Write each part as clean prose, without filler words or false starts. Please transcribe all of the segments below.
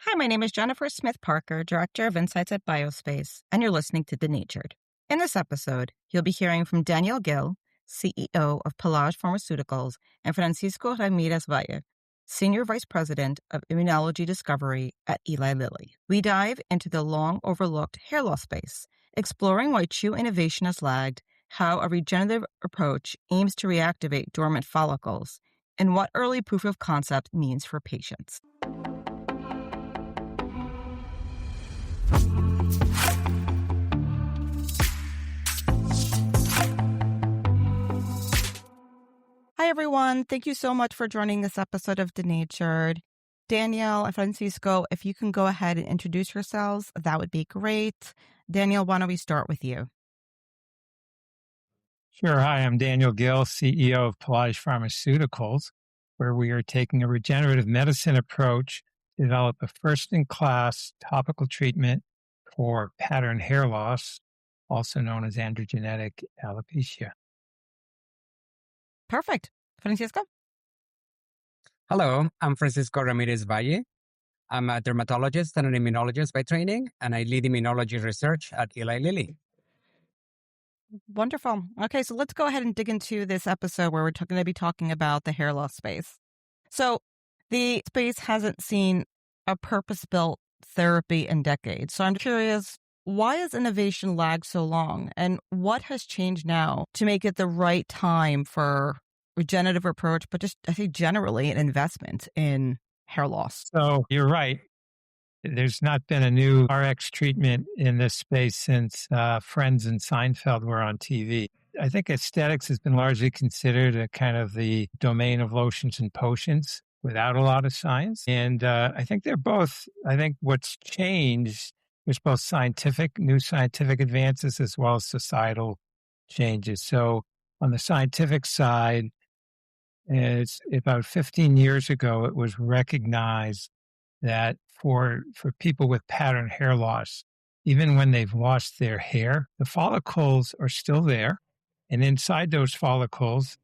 Hi, my name is Jennifer Smith Parker, Director of Insights at Biospace, and you're listening to Denatured. In this episode, you'll be hearing from Daniel Gil, CEO of Pelage Pharmaceuticals, and Francisco Ramírez-Valle, Senior Vice President of Immunology Discovery at Eli Lilly. We dive into the long-overlooked hair loss space, exploring why true innovation has lagged, how a regenerative approach aims to reactivate dormant follicles, and what early proof of concept means for patients. Hi, everyone. Thank you so much for joining this episode of Denatured. Daniel and Francisco, if you can go ahead and introduce yourselves, that would be great. Daniel, why don't we start with you? Sure. Hi, I'm Daniel Gil, CEO of Pelage Pharmaceuticals, where we are taking a regenerative medicine approach to develop a first-in-class topical treatment for pattern hair loss, also known as androgenetic alopecia. Perfect. Francisco? Hello, I'm Francisco Ramírez-Valle. I'm a dermatologist and an immunologist by training, and I lead immunology research at Eli Lilly. Wonderful. Okay, so let's go ahead and dig into this episode where we're going to be talking about the hair loss space. So the space hasn't seen a purpose-built therapy in decades. So I'm curious, why has innovation lagged so long? And what has changed now to make it the right time for regenerative approach, but just, I think, generally an investment in hair loss? So you're right. There's not been a new RX treatment in this space since Friends and Seinfeld were on TV. I think aesthetics has been largely considered a kind of the domain of lotions and potions without a lot of science. And I think what's changed is both new scientific advances as well as societal changes. So on the scientific side, it's about 15 years ago, it was recognized that for people with pattern hair loss, even when they've lost their hair, the follicles are still there. And inside those follicles,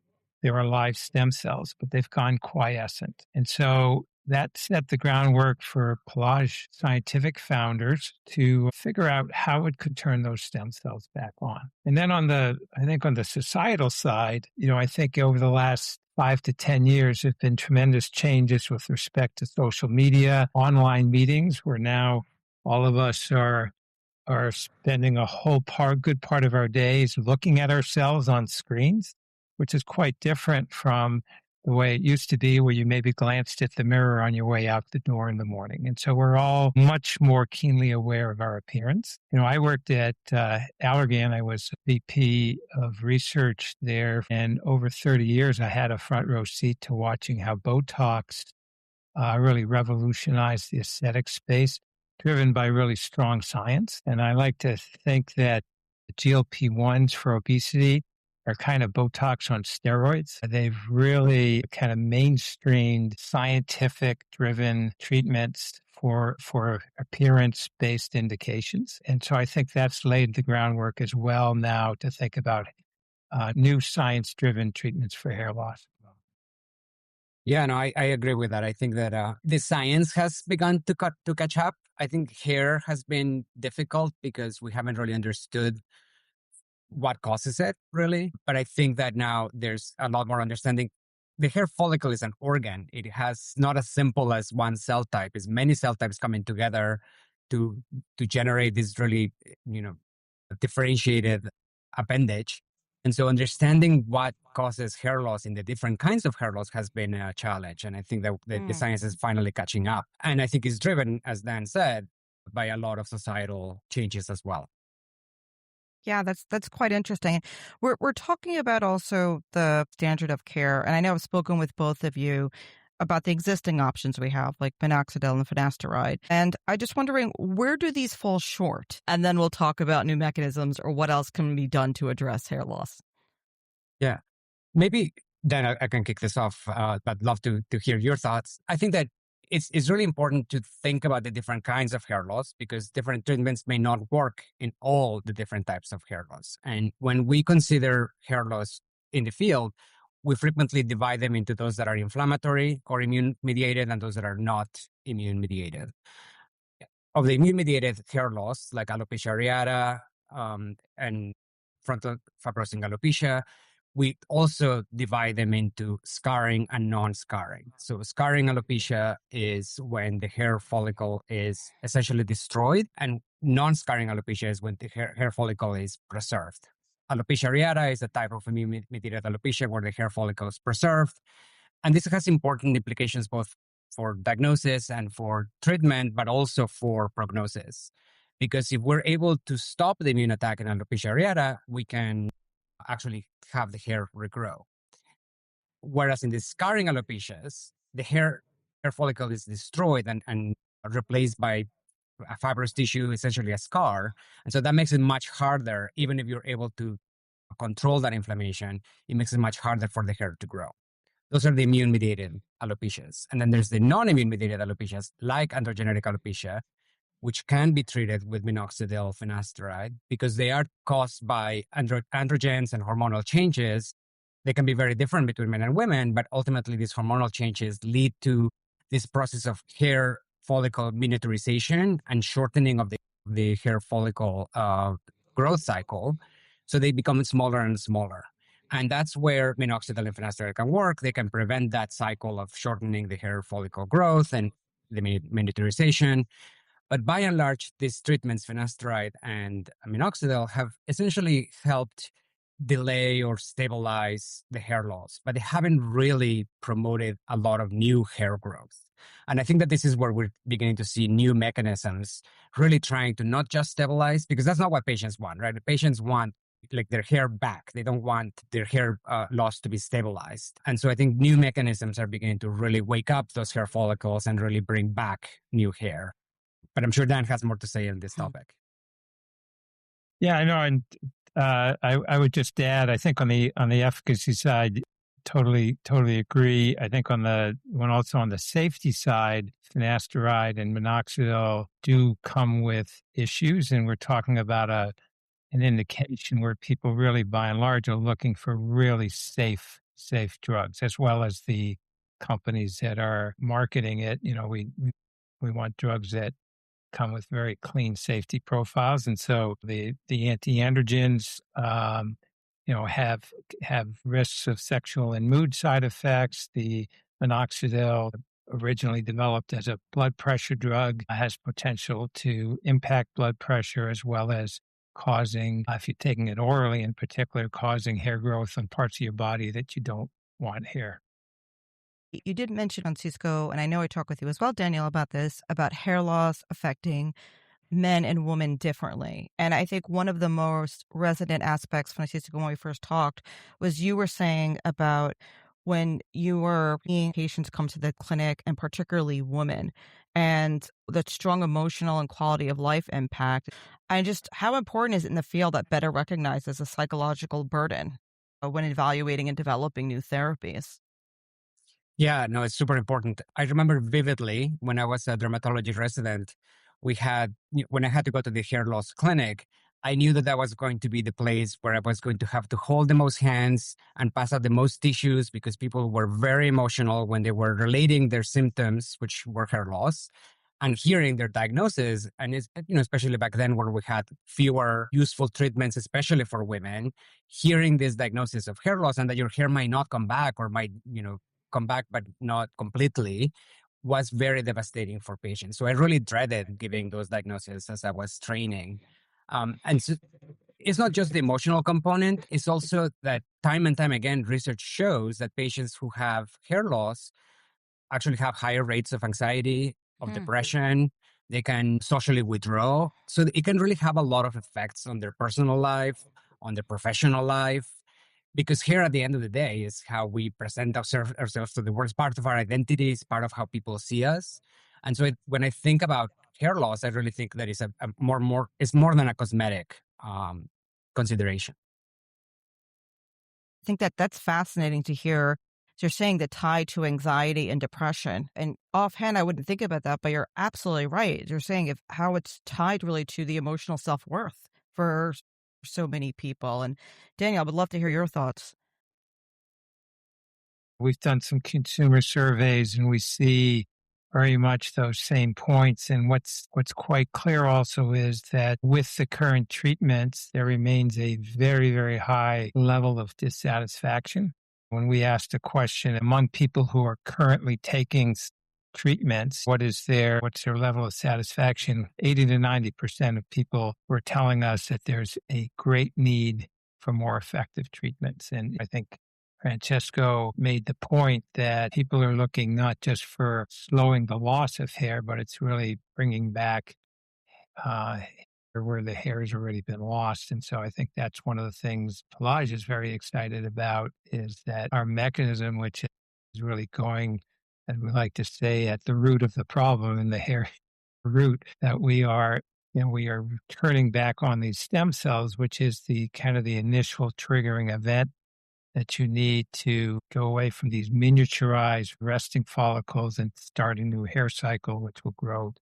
there are live stem cells, but they've gone quiescent. And so that set the groundwork for Pelage scientific founders to figure out how it could turn those stem cells back on. And then on the societal side, I think over the last 5 to 10 years, there's been tremendous changes with respect to social media, online meetings, where now all of us are spending a good part of our days looking at ourselves on screens, which is quite different from the way it used to be, where you maybe glanced at the mirror on your way out the door in the morning. And so we're all much more keenly aware of our appearance. I worked at Allergan. I was VP of research there. And over 30 years, I had a front row seat to watching how Botox really revolutionized the aesthetic space, driven by really strong science. And I like to think that the GLP-1s for obesity are kind of Botox on steroids. They've really kind of mainstreamed scientific-driven treatments for appearance-based indications. And so I think that's laid the groundwork as well now to think about new science-driven treatments for hair loss. Yeah, no, I agree with that. I think that the science has begun to catch up. I think hair has been difficult because we haven't really understood what causes it, really. But I think that now there's a lot more understanding. The hair follicle is an organ. It has not as simple as one cell type. It's many cell types coming together to generate this really, differentiated appendage. And so understanding what causes hair loss in the different kinds of hair loss has been a challenge. And I think that the science is finally catching up. And I think it's driven, as Dan said, by a lot of societal changes as well. Yeah, that's quite interesting. We're talking about also the standard of care, and I know I've spoken with both of you about the existing options we have, like minoxidil and finasteride. And I'm just wondering, where do these fall short? And then we'll talk about new mechanisms or what else can be done to address hair loss. Yeah, maybe then I can kick this off, but I'd love to hear your thoughts. I think that it's really important to think about the different kinds of hair loss because different treatments may not work in all the different types of hair loss. And when we consider hair loss in the field, we frequently divide them into those that are inflammatory or immune-mediated and those that are not immune-mediated. Of the immune-mediated hair loss, like alopecia areata and frontal fibrosing alopecia, we also divide them into scarring and non-scarring. So scarring alopecia is when the hair follicle is essentially destroyed, and non-scarring alopecia is when the hair follicle is preserved. Alopecia areata is a type of immune-mediated alopecia where the hair follicle is preserved. And this has important implications both for diagnosis and for treatment, but also for prognosis. Because if we're able to stop the immune attack in alopecia areata, we can actually have the hair regrow. Whereas in the scarring alopecias, the hair follicle is destroyed and replaced by a fibrous tissue, essentially a scar. And so that makes it much harder, even if you're able to control that inflammation, it makes it much harder for the hair to grow. Those are the immune-mediated alopecias. And then there's the non-immune-mediated alopecias, like androgenetic alopecia, which can be treated with minoxidil finasteride because they are caused by androgens and hormonal changes. They can be very different between men and women, but ultimately these hormonal changes lead to this process of hair follicle miniaturization and shortening of the hair follicle growth cycle. So they become smaller and smaller. And that's where minoxidil and finasteride can work. They can prevent that cycle of shortening the hair follicle growth and the miniaturization. But by and large, these treatments, finasteride and minoxidil, have essentially helped delay or stabilize the hair loss, but they haven't really promoted a lot of new hair growth. And I think that this is where we're beginning to see new mechanisms really trying to not just stabilize, because that's not what patients want, right? The patients want like their hair back. They don't want their hair loss to be stabilized. And so I think new mechanisms are beginning to really wake up those hair follicles and really bring back new hair. But I'm sure Dan has more to say on this topic. Yeah, I know. And I would just add, I think on the efficacy side, totally agree. I think also on the safety side, finasteride and minoxidil do come with issues, and we're talking about an indication where people really, by and large, are looking for really safe drugs, as well as the companies that are marketing it. You know, we want drugs that come with very clean safety profiles, and so the anti-androgens, have risks of sexual and mood side effects. The minoxidil, originally developed as a blood pressure drug, has potential to impact blood pressure as well as causing, if you're taking it orally in particular, causing hair growth on parts of your body that you don't want hair. You did mention on Cisco, and I know I talked with you as well, Daniel, about this, about hair loss affecting men and women differently. And I think one of the most resonant aspects from Cisco when we first talked was you were saying about when you were seeing patients come to the clinic, and particularly women, and the strong emotional and quality of life impact, and just how important is it in the field that better recognizes a psychological burden when evaluating and developing new therapies? Yeah, no, it's super important. I remember vividly when I was a dermatology resident, when I had to go to the hair loss clinic, I knew that was going to be the place where I was going to have to hold the most hands and pass out the most tissues because people were very emotional when they were relating their symptoms, which were hair loss, and hearing their diagnosis. And it's, especially back then where we had fewer useful treatments, especially for women, hearing this diagnosis of hair loss and that your hair might not come back or might, come back, but not completely, was very devastating for patients. So I really dreaded giving those diagnoses as I was training. And so it's not just the emotional component, it's also that time and time again, research shows that patients who have hair loss actually have higher rates of anxiety, of depression. They can socially withdraw. So it can really have a lot of effects on their personal life, on their professional life. Because here at the end of the day is how we present ourselves to the world. It's part of our identity. It's part of how people see us. And so when I think about hair loss, I really think that it's it's more than a cosmetic consideration. I think that's fascinating to hear. So you're saying the tie to anxiety and depression. And offhand, I wouldn't think about that, but you're absolutely right. You're saying how it's tied really to the emotional self-worth for so many people. And Daniel, I would love to hear your thoughts. We've done some consumer surveys and we see very much those same points. And what's quite clear also is that with the current treatments, there remains a very, very high level of dissatisfaction. When we asked a question among people who are currently taking treatments, what's their level of satisfaction? 80 to 90% of people were telling us that there's a great need for more effective treatments. And I think Francesco made the point that people are looking not just for slowing the loss of hair, but it's really bringing back where the hair has already been lost. And so I think that's one of the things Pelage is very excited about, is that our mechanism, which is really going, as we like to say, at the root of the problem in the hair root, that we are turning back on these stem cells, which is the kind of the initial triggering event that you need to go away from these miniaturized resting follicles and start a new hair cycle, which will grow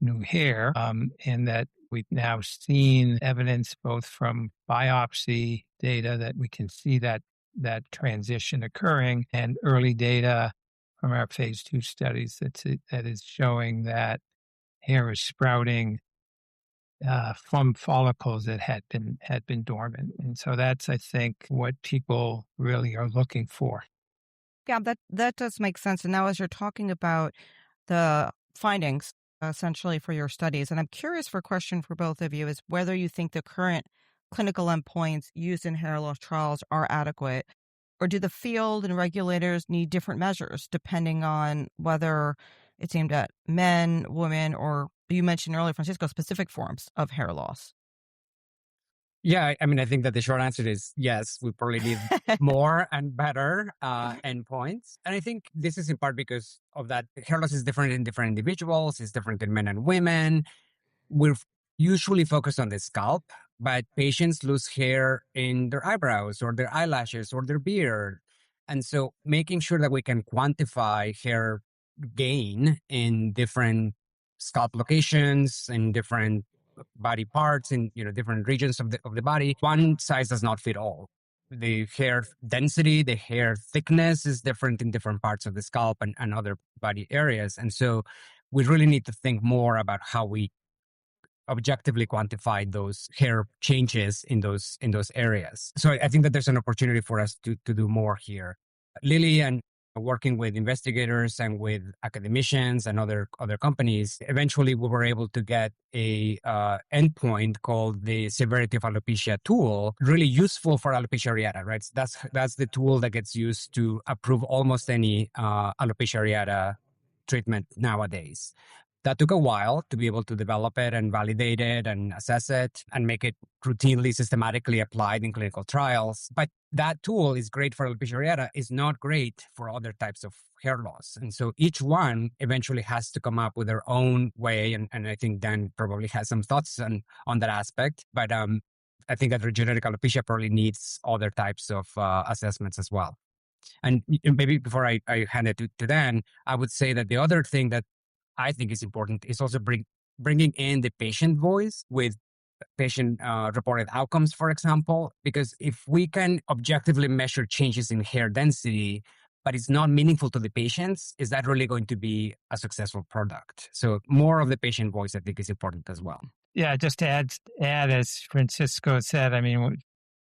new hair. And that we've now seen evidence both from biopsy data that we can see that transition occurring, and early data from our phase 2 studies that is showing that hair is sprouting from follicles that had been dormant. And so that's, I think, what people really are looking for. Yeah, that does make sense. And now as you're talking about the findings, essentially, for your studies, and I'm curious for a question for both of you, is whether you think the current clinical endpoints used in hair loss trials are adequate, or do the field and regulators need different measures depending on whether it's aimed at men, women, or you mentioned earlier, Francisco, specific forms of hair loss? Yeah, I mean, I think that the short answer is yes, we probably need more and better endpoints. And I think this is in part because of that hair loss is different in different individuals, it's different in men and women. We're usually focused on the scalp, but patients lose hair in their eyebrows or their eyelashes or their beard. And so making sure that we can quantify hair gain in different scalp locations, in different body parts, in different regions of the body, one size does not fit all. The hair density, the hair thickness is different in different parts of the scalp and other body areas. And so we really need to think more about how we objectively quantify those hair changes in those areas. So I think that there's an opportunity for us to do more here. Lilly and working with investigators and with academicians and other companies, eventually we were able to get a endpoint called the severity of alopecia tool, really useful for alopecia areata, right? So that's the tool that gets used to approve almost any alopecia areata treatment nowadays. That took a while to be able to develop it and validate it and assess it and make it routinely, systematically applied in clinical trials. But that tool is great for alopecia areata, is not great for other types of hair loss. And so each one eventually has to come up with their own way. And I think Dan probably has some thoughts on that aspect. But I think that regenerative alopecia probably needs other types of assessments as well. And maybe before I hand it to Dan, I would say that the other thing that I think is important is also bringing in the patient voice with patient reported outcomes, for example, because if we can objectively measure changes in hair density, but it's not meaningful to the patients, is that really going to be a successful product? So more of the patient voice, I think, is important as well. Yeah, just to add, as Francisco said, I mean,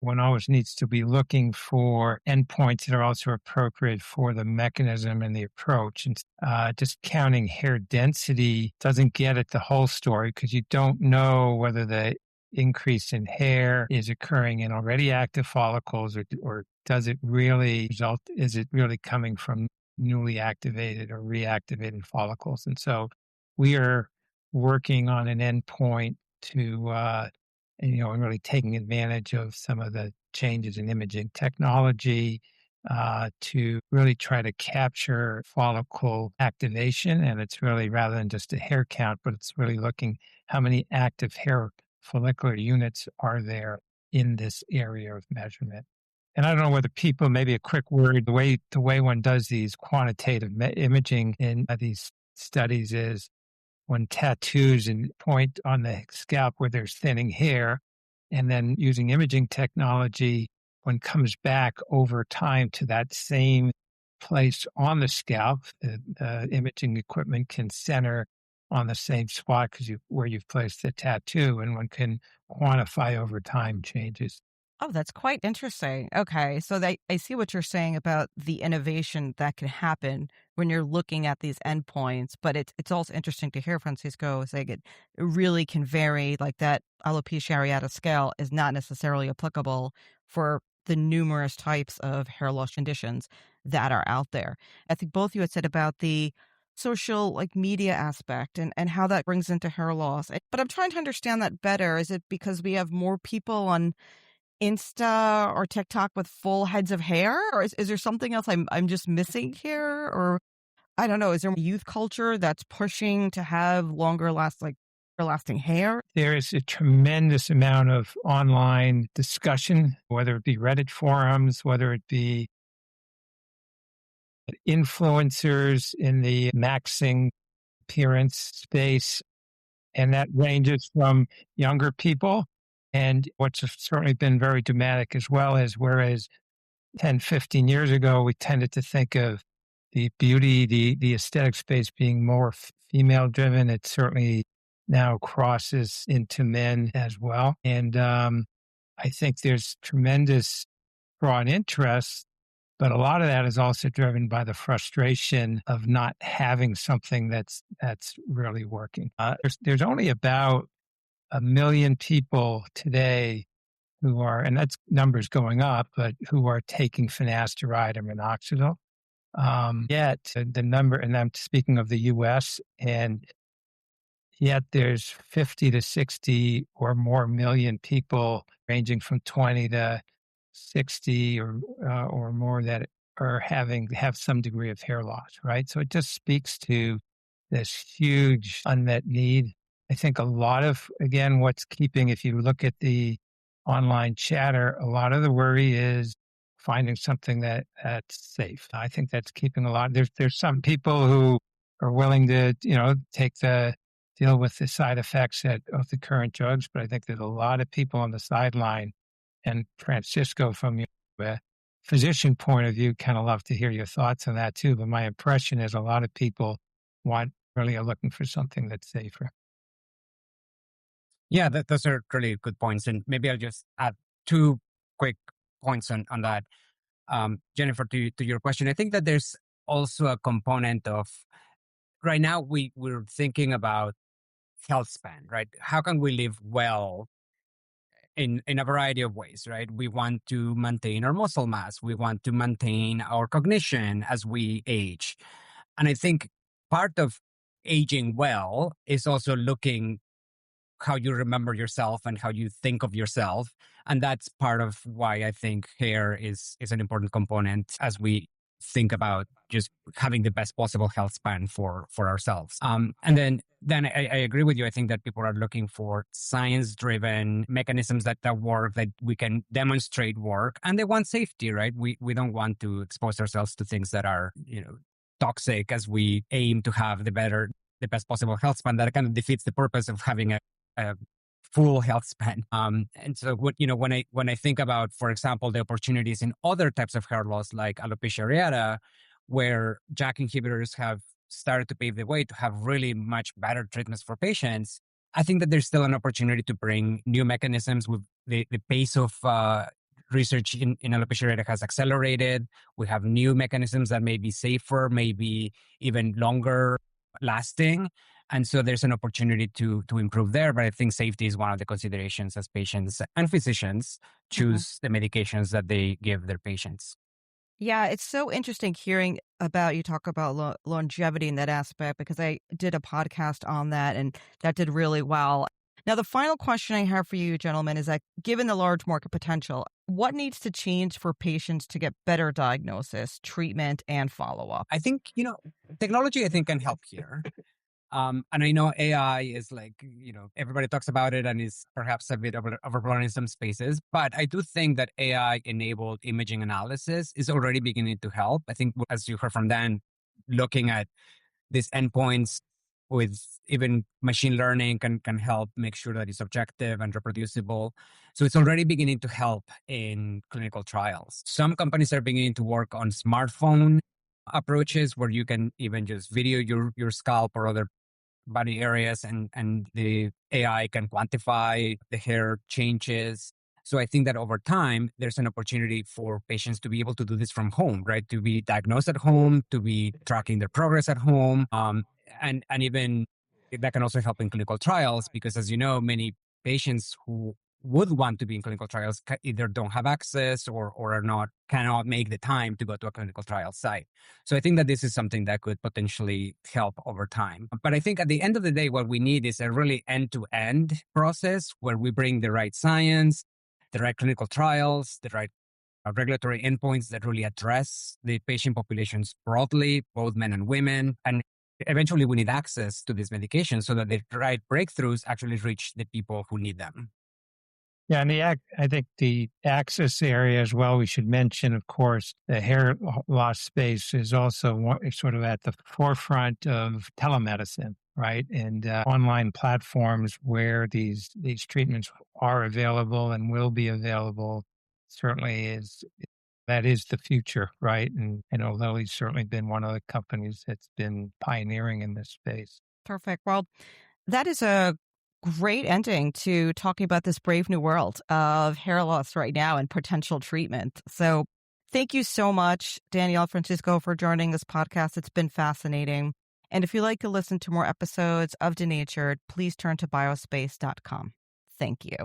one always needs to be looking for endpoints that are also appropriate for the mechanism and the approach. And just counting hair density doesn't get at the whole story, because you don't know whether the increase in hair is occurring in already active follicles, or does it really result, is it really coming from newly activated or reactivated follicles? And so we are working on an endpoint to and really taking advantage of some of the changes in imaging technology to really try to capture follicle activation. And it's really, rather than just a hair count, but it's really looking how many active hair follicular units are there in this area of measurement. And I don't know whether people, maybe a quick word, the way one does these quantitative imaging in these studies is when tattoos and point on the scalp where there's thinning hair, and then using imaging technology, one comes back over time to that same place on the scalp. The imaging equipment can center on the same spot where you've placed the tattoo, and one can quantify over time changes. Oh, that's quite interesting. Okay. So I see what you're saying about the innovation that can happen when you're looking at these endpoints, but it's also interesting to hear Francisco saying it really can vary, like that alopecia areata scale is not necessarily applicable for the numerous types of hair loss conditions that are out there. I think both you had said about the social like media aspect and how that brings into hair loss. But I'm trying to understand that better. Is it because we have more people on Insta or TikTok with full heads of hair? Or is there something else I'm just missing here? Or I don't know, is there youth culture that's pushing to have lasting hair? There is a tremendous amount of online discussion, whether it be Reddit forums, whether it be influencers in the maxing appearance space. And that ranges from younger people. And what's certainly been very dramatic as well is whereas 10, 15 years ago, we tended to think of the beauty, the aesthetic space being more female driven. It certainly now crosses into men as well. And I think there's tremendous broad interest, but a lot of that is also driven by the frustration of not having something that's really working. There's only about 1 million people today who are, and that's numbers going up, but who are taking finasteride and minoxidil. Yet the number, and I'm speaking of the U.S., and yet there's 50 to 60 or more million people ranging from 20 to 60 or more that are have some degree of hair loss, right? So it just speaks to this huge unmet need. I think a lot of, again, what's keeping, if you look at the online chatter, a lot of the worry is finding something that's safe. I think that's keeping a lot. There's some people who are willing to, deal with the side effects of the current drugs, but I think there's a lot of people on the sideline. And Francisco, from your physician point of view, kind of love to hear your thoughts on that too. But my impression is a lot of people really are looking for something that's safer. Yeah, those are really good points. And maybe I'll just add two quick points on that. Jennifer, to your question, I think that there's also a component of right now we're thinking about health span, right? How can we live well in a variety of ways, right? We want to maintain our muscle mass. We want to maintain our cognition as we age. And I think part of aging well is also looking how you remember yourself and how you think of yourself. And that's part of why I think hair is an important component as we think about just having the best possible health span for ourselves. And then I agree with you. I think that people are looking for science-driven mechanisms that work, that we can demonstrate work, and they want safety, right? We don't want to expose ourselves to things that are, toxic as we aim to have the best possible health span. That kind of defeats the purpose of having a full health span. And so when I think about, for example, the opportunities in other types of hair loss like alopecia areata, where JAK inhibitors have started to pave the way to have really much better treatments for patients, I think that there's still an opportunity to bring new mechanisms. With the pace of research in alopecia areata has accelerated. We have new mechanisms that may be safer, maybe even longer lasting. And so there's an opportunity to improve there. But I think safety is one of the considerations as patients and physicians choose the medications that they give their patients. Yeah, it's so interesting hearing about you talk about longevity in that aspect, because I did a podcast on that and that did really well. Now, the final question I have for you, gentlemen, is that given the large market potential, what needs to change for patients to get better diagnosis, treatment, and follow-up? I think, technology, I think, can help here. And I know AI is everybody talks about it and is perhaps a bit overblown in some spaces, but I do think that AI-enabled imaging analysis is already beginning to help. I think, as you heard from Dan, looking at these endpoints with even machine learning can help make sure that it's objective and reproducible. So it's already beginning to help in clinical trials. Some companies are beginning to work on smartphone approaches where you can even just video your scalp or other body areas, and the AI can quantify the hair changes. So I think that over time, there's an opportunity for patients to be able to do this from home, right? To be diagnosed at home, to be tracking their progress at home. And even that can also help in clinical trials, because as you know, many patients who would want to be in clinical trials either don't have access or cannot make the time to go to a clinical trial site. So I think that this is something that could potentially help over time. But I think at the end of the day, what we need is a really end-to-end process where we bring the right science, the right clinical trials, the right regulatory endpoints that really address the patient populations broadly, both men and women. And eventually we need access to these medications so that the right breakthroughs actually reach the people who need them. Yeah, and I think the access area as well, we should mention, of course, the hair loss space is also sort of at the forefront of telemedicine, right? And online platforms where these treatments are available and will be available certainly that is the future, right? And I know Lilly's certainly been one of the companies that's been pioneering in this space. Perfect. Well, that is a great ending to talking about this brave new world of hair loss right now and potential treatment. So thank you so much, Danielle Francisco, for joining this podcast. It's been fascinating. And if you'd like to listen to more episodes of Denatured, please turn to biospace.com. Thank you.